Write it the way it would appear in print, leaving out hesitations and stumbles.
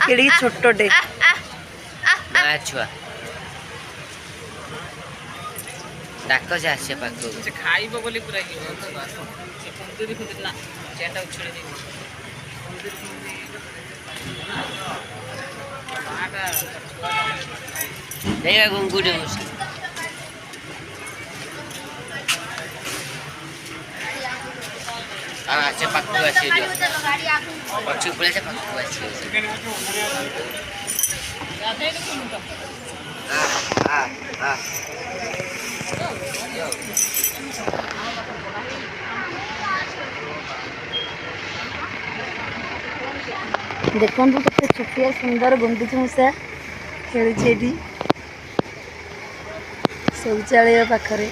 केड़ी छोटटे छुआ डाक से आसे पाख खाइब बोली पूरा कुंदुरी खुंदुरी ना चेंटा उछड़ी नहीं गुंगुटे आसे पाख आसे पक्षी पड़े से पाख आसे देखो कते छुटिया सुंदर गुंडुच मूषा खेलुचे शौचालय पाखरे।